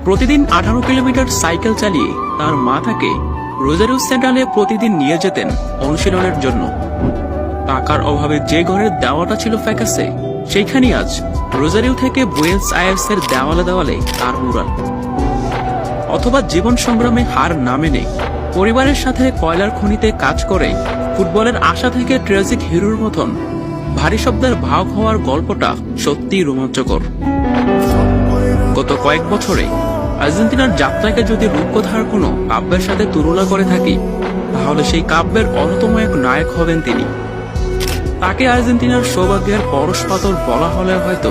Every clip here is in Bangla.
প্রতিদিন 18 কিলোমিটার সাইকেল চালিয়ে তার মা তাকে রোজারিও সেন্ট্রালে প্রতিদিন নিয়ে যেতেন অনুশীলনের জন্য। টাকার অভাবে যে ঘরের দেওয়াটা ছিল ফ্যাকাসে, সেইখানেই আজ রোজারিও থেকে বুয়েন্স আয়ার্সের দেওয়ালে দেওয়ালে তার মুরাল। অথবা জীবন সংগ্রামে হার না মেনে পরিবারের সাথে কয়লার খনিতে কাজ করে ফুটবলের আশা থেকে ট্র্যাজিক হিরোর মতন ভারী শব্দের ভাগ হওয়ার গল্পটা সত্যিই রোমাঞ্চকর। গত কয়েক বছরে আর্জেন্টিনার যাত্রাকে যদি রূপকথার কোনো কাব্যের সাথে তুলনা করে থাকি, তাহলে সেই কাব্যের অন্যতম এক নায়ক হবেন তিনি। তাকে আর্জেন্টিনার সৌভাগ্যের পরশ পাথর বলা হলে হয়তো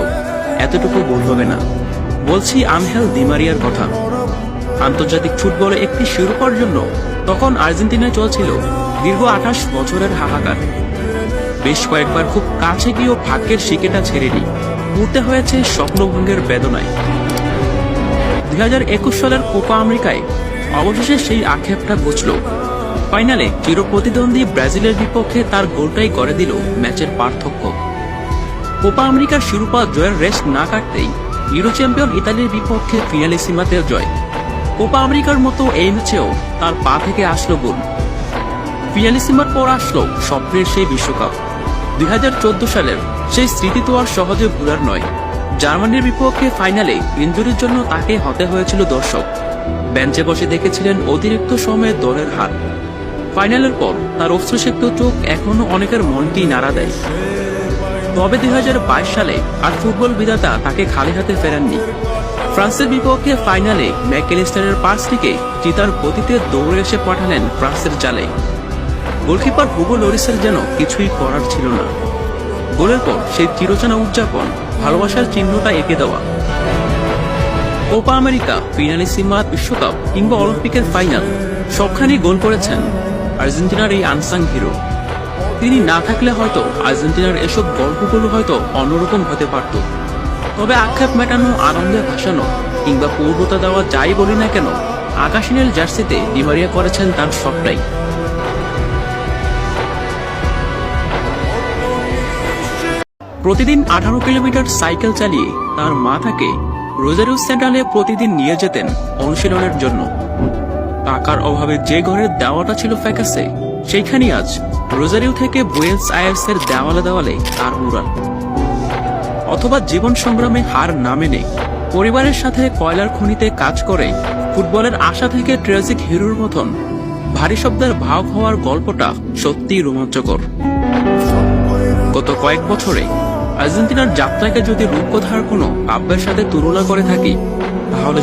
এতটুকু ভুল হবে না। বলছি আনহেল দি মারিয়ার কথা। আন্তর্জাতিক ফুটবলে একটি শিরোপার জন্য তখন আর্জেন্টিনায় চলছিল দীর্ঘ 28 বছরের হাহাকার। বেশ কয়েকবার খুব কাছে গিয়েও ভাগ্যের শিকেটা ছেড়েনি, উঠতে হয়েছে স্বপ্নভঙ্গের বেদনায়। 2021 সালের কোপা আমেরিকায় অবশেষে সেই আক্ষেপটা ঘুচল। ফাইনালে চিরপ্রতিদ্বন্দ্বী ব্রাজিলের বিপক্ষে তার গোলটাই গড়ে দিল ম্যাচের পার্থক্য। কোপা আমেরিকার শিরোপা জয়ের রেস না কাটতেই ইউরো চ্যাম্পিয়ন ইতালির বিপক্ষে ফিনালিসিমাতে জয়। কোপা আমেরিকার মতো এই ম্যাচেও তার পা থেকে আসলো গোল। ফিনালিসিমার পর আসলো স্বপ্নের সেই বিশ্বকাপ। 2014 সালের সেই স্মৃতি তো আর সহজে ভুলার নয়। জার্মানির বিপক্ষে ফাইনালে ইনজুরির জন্য তাকে হতে হয়েছিল দর্শক। বেঞ্চে বসে দেখেছিলেন অতিরিক্ত সময়ে দলের হার। ফাইনালের পর তার অশ্রুসিক্ত চোখ এখনো অনেকের মনকেই নাড়া দেয়। তবে 2022 সালে আর ফুটবল বিধাতা তাকে খালি হাতে ফেরাননি। ফ্রান্সের বিপক্ষে ফাইনালে ম্যাকঅ্যালিস্টারের পাস থেকে চিতার গতিতে দৌড়ে এসে পাঠালেন ফ্রান্সের জালে। গোলকিপার হুগো লরিসের যেন কিছুই করার ছিল না। গোলের পর সেই চিরচেনা উদযাপন, ভালোবাসার চিহ্নটা এঁকে দেওয়া। কোপা আমেরিকা, ফিনালিসিমা, বিশ্বকাপ কিংবা অলিম্পিকের ফাইনাল সবখানেই গোল করেছেন আর্জেন্টিনার এই আনসাং হিরো। তিনি না থাকলে হয়তো আর্জেন্টিনার এসব গল্পগুলো হয়তো অন্যরকম হতে পারত। তবে আক্ষেপ মেটানো, আনন্দে ভাসানো কিংবা পূর্বতা দেওয়া যাই বলি না কেন, আকাশী নীল জার্সিতে ডি মারিয়া করেছেন তার সবটাই। প্রতিদিন 18 কিলোমিটার সাইকেল চালিয়ে তার মা তাকে রোজারিও সেন্ট্রালে প্রতিদিন নিয়ে যেতেন অনুশীলনের জন্য। টাকার অভাবে যে ঘরের দেওয়াটা ছিল ফ্যাকাসে, সেইখানেই আজ রোজারিও থেকে বুয়েন্স আয়ার্সের দেওয়ালে দেওয়ালে তার মুরাল। অথবা জীবন সংগ্রামে হার না মেনে পরিবারের সাথে কয়লার খনিতে কাজ করে ফুটবলের আশা থেকে ট্র্যাজিক হিরোর মতন ভারী শব্দের ভাগ হওয়ার গল্পটা সত্যিই রোমাঞ্চকর। গত কয়েক বছরে আর্জেন্টিনার যাত্রাকে যদি রূপকথার কোনো কাব্যের সাথে তুলনা করে থাকি, তাহলে